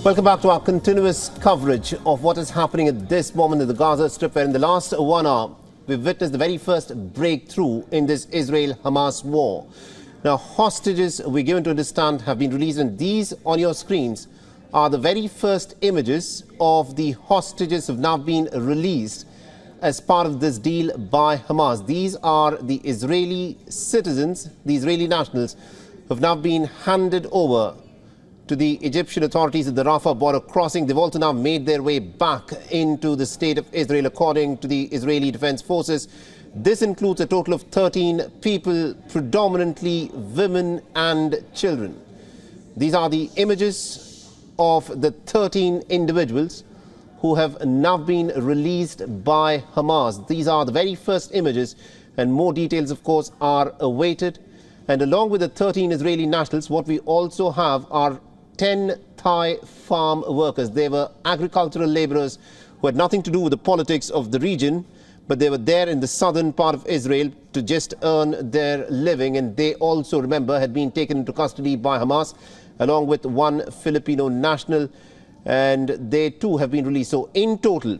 Welcome back to our continuous coverage of what is happening at this moment in the Gaza Strip, where in the last 1 hour we've witnessed the very first breakthrough in this Israel-Hamas war. Now, hostages, we're given to understand, have been released, and these on your screens are the very first images of the hostages who have now been released as part of this deal by Hamas. These are the Israeli citizens, the Israeli nationals, who have now been handed over to the Egyptian authorities at the Rafah border crossing. They've also now made their way back into the state of Israel, according to the Israeli Defense Forces. This includes a total of 13 people, predominantly women and children. These are the images of the 13 individuals who have now been released by Hamas. These are the very first images, and more details, of course, are awaited. And along with the 13 Israeli nationals, what we also have are 10 Thai farm workers. They were agricultural laborers who had nothing to do with the politics of the region, but they were there in the southern part of Israel to just earn their living. And they also, remember, had been taken into custody by Hamas, along with one Filipino national, and they too have been released. So in total,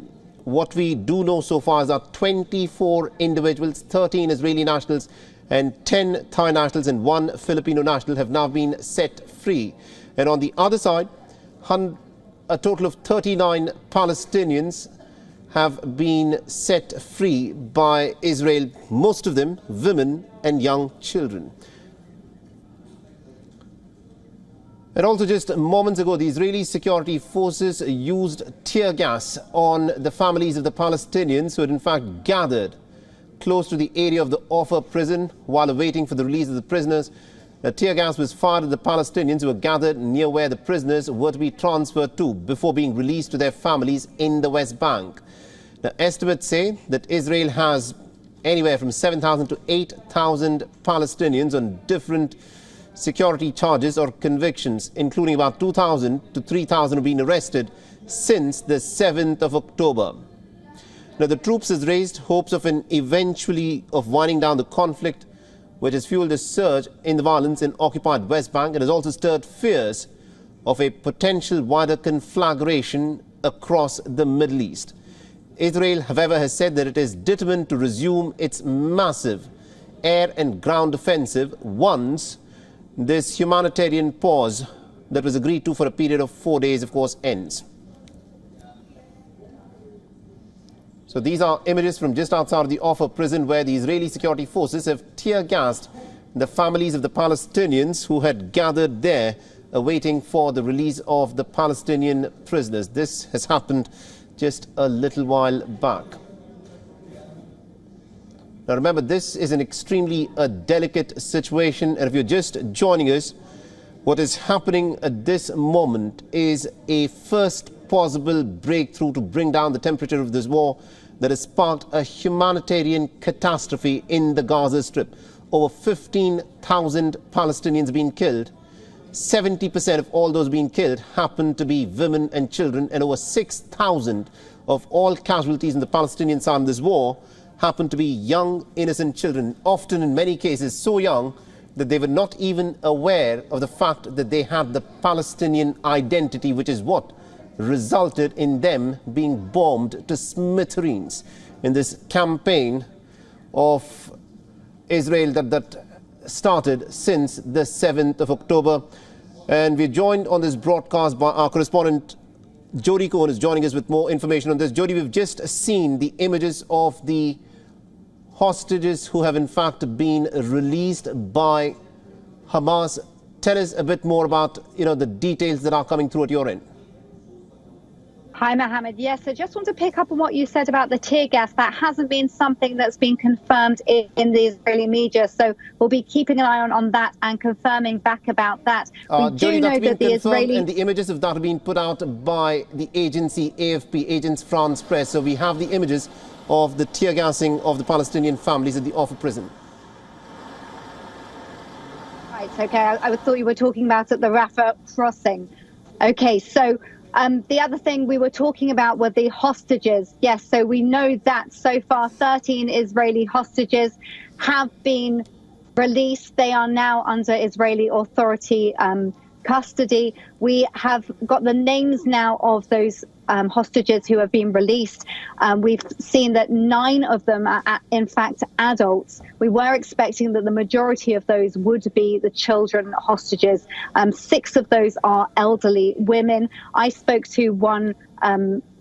what we do know so far is that 24 individuals, 13 Israeli nationals and 10 Thai nationals and one Filipino national have now been set free. And on the other side, a total of 39 Palestinians have been set free by Israel, most of them women and young children. And also just moments ago, the Israeli security forces used tear gas on the families of the Palestinians who had in fact gathered close to the area of the Rafah prison while awaiting for the release of the prisoners. The tear gas was fired at the Palestinians who were gathered near where the prisoners were to be transferred to before being released to their families in the West Bank. Now, estimates say that Israel has anywhere from 7,000 to 8,000 Palestinians on different security charges or convictions, including about 2,000 to 3,000 have been arrested since the 7th of October. Now, the troops has raised hopes of winding down the conflict, which has fueled a surge in the violence in occupied West Bank and has also stirred fears of a potential wider conflagration across the Middle East. Israel, however, has said that it is determined to resume its massive air and ground offensive once this humanitarian pause that was agreed to for a period of 4 days, of course, ends. So these are images from just outside of the Rafah prison, where the Israeli security forces have tear-gassed the families of the Palestinians who had gathered there awaiting for the release of the Palestinian prisoners. This has happened just a little while back. Now remember, this is an extremely delicate situation, and if you're just joining us, what is happening at this moment is a first possible breakthrough to bring down the temperature of this war that has sparked a humanitarian catastrophe in the Gaza Strip. Over 15,000 Palestinians have been killed. 70% of all those being killed happen to be women and children, and over 6,000 of all casualties in the Palestinian side of this war happen to be young, innocent children, often in many cases so young that they were not even aware of the fact that they had the Palestinian identity, which is what resulted in them being bombed to smithereens in this campaign of Israel that started since the 7th of October. And we're joined on this broadcast by our correspondent Jody Cohen, is joining us with more information on this. Jody, we've just seen the images of the hostages who have in fact been released by Hamas. Tell us a bit more about the details that are coming through at your end. Hi, Mohammed. Yes, I just want to pick up on what you said about the tear gas. That hasn't been something that's been confirmed in the Israeli media. So we'll be keeping an eye on that and confirming back about that. We do know that the Israeli... And the images of that have been put out by the agency AFP, Agence France Presse. So we have the images of the tear gassing of the Palestinian families at the Rafah prison. Right, okay. I thought you were talking about at the Rafah crossing. Okay, so... the other thing we were talking about were the hostages. Yes, so we know that so far 13 Israeli hostages have been released. They are now under Israeli authority custody. We have got the names now of those hostages who have been released. We've seen that 9 of them are, in fact, adults. We were expecting that the majority of those would be the children hostages. 6 of those are elderly women. I spoke to one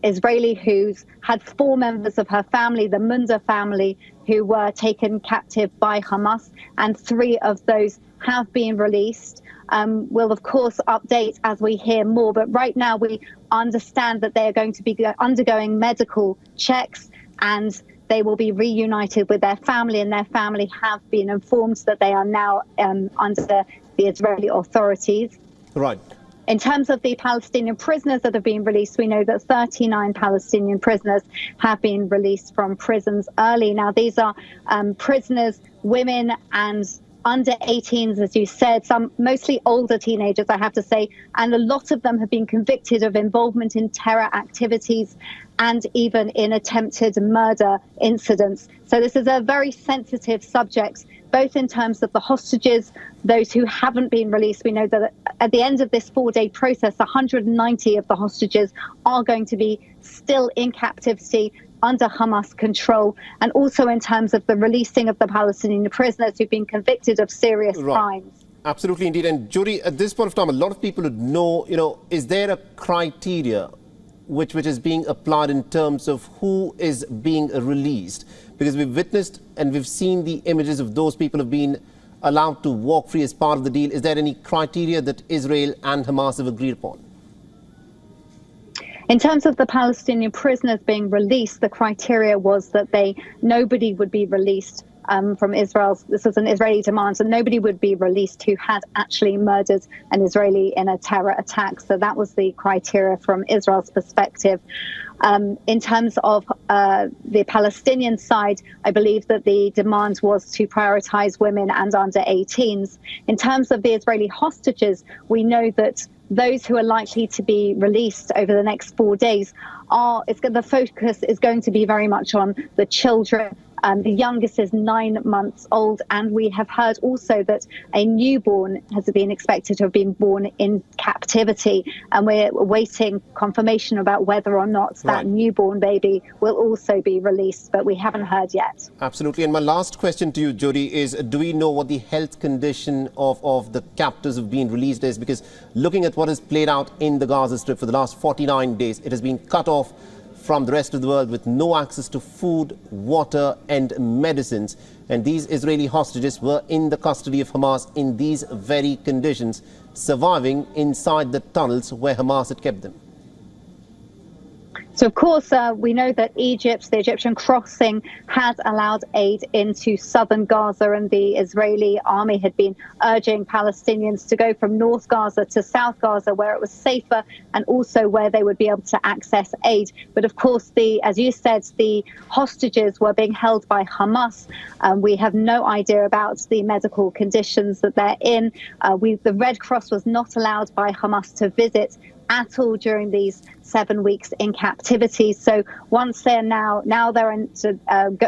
Israeli who's had 4 members of her family, the Munda family, who were taken captive by Hamas, and 3 of those have been released. We'll, of course, update as we hear more. But right now, we understand that they are going to be undergoing medical checks and they will be reunited with their family. And their family have been informed that they are now under the Israeli authorities. Right. In terms of the Palestinian prisoners that have been released, we know that 39 Palestinian prisoners have been released from prisons early. Now, these are prisoners, women and under 18s, as you said, some mostly older teenagers, I have to say, and a lot of them have been convicted of involvement in terror activities and even in attempted murder incidents. So this is a very sensitive subject, both in terms of the hostages, those who haven't been released. We know that at the end of this 4-day process, 190 of the hostages are going to be still in captivity under Hamas control, and also in terms of the releasing of the Palestinian prisoners who've been convicted of serious crimes. Absolutely, indeed. And Jody, at this point of time, a lot of people would know, is there a criteria which is being applied in terms of who is being released? Because we've witnessed and we've seen the images of those people who have been allowed to walk free as part of the deal. Is there any criteria that Israel and Hamas have agreed upon? In terms of the Palestinian prisoners being released, the criteria was that nobody would be released from Israel. This was an Israeli demand, so nobody would be released who had actually murdered an Israeli in a terror attack. So that was the criteria from Israel's perspective. In terms of the Palestinian side, I believe that the demand was to prioritize women and under 18s. In terms of the Israeli hostages, we know that those who are likely to be released over the next 4 days the focus is going to be very much on the children. The youngest is 9 months old, and we have heard also that a newborn has been expected to have been born in captivity, and we're awaiting confirmation about whether or not that newborn baby will also be released, but we haven't heard yet. Absolutely. And my last question to you, Jody, is do we know what the health condition of the captives who've been released is? Because looking at what has played out in the Gaza Strip for the last 49 days, it has been cut off from the rest of the world with no access to food, water and medicines. And these Israeli hostages were in the custody of Hamas in these very conditions, surviving inside the tunnels where Hamas had kept them. So, of course, we know that Egypt, the Egyptian crossing, had allowed aid into southern Gaza, and the Israeli army had been urging Palestinians to go from North Gaza to South Gaza, where it was safer and also where they would be able to access aid. But, of course, as you said, the hostages were being held by Hamas. We have no idea about the medical conditions that they're in. The Red Cross was not allowed by Hamas to visit at all during these 7 weeks in captivity. So once they're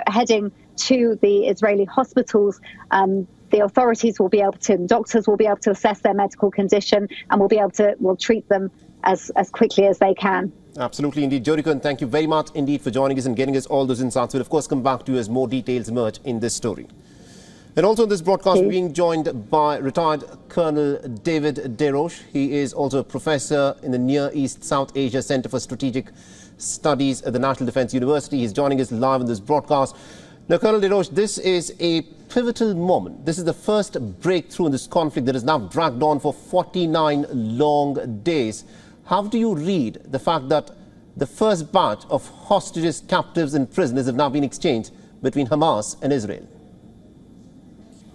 heading to the Israeli hospitals, the authorities will be able to, doctors will be able to assess their medical condition, and will treat them as quickly as they can. Absolutely indeed. Jody Cohen, thank you very much indeed for joining us and getting us all those insights. We'll of course come back to you as more details emerge in this story. And also in this broadcast, we're being joined by retired Colonel David Deroche. He is also a professor in the Near East South Asia Center for Strategic Studies at the National Defense University. He's joining us live in this broadcast. Now, Colonel Deroche, this is a pivotal moment. This is the first breakthrough in this conflict that has now dragged on for 49 long days. How do you read the fact that the first batch of hostages, captives and prisoners have now been exchanged between Hamas and Israel?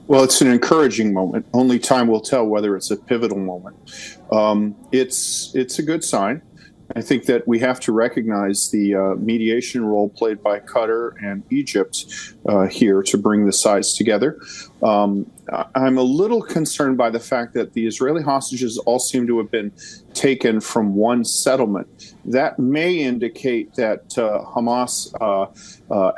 Well, it's an encouraging moment. Only time will tell whether it's a pivotal moment. It's a good sign. I think that we have to recognize the mediation role played by Qatar and Egypt here to bring the sides together. I'm a little concerned by the fact that the Israeli hostages all seem to have been taken from one settlement. That may indicate that Hamas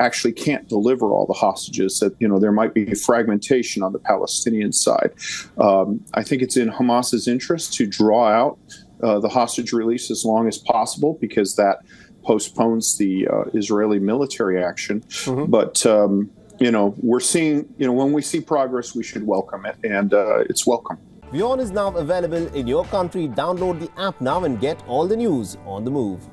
actually can't deliver all the hostages, that there might be fragmentation on the Palestinian side. I think it's in Hamas's interest to draw out the hostage release as long as possible, because that postpones the Israeli military action. But we're seeing, when we see progress, we should welcome it, and it's welcome. WION is now available in your country. Download the app now and get all the news on the move.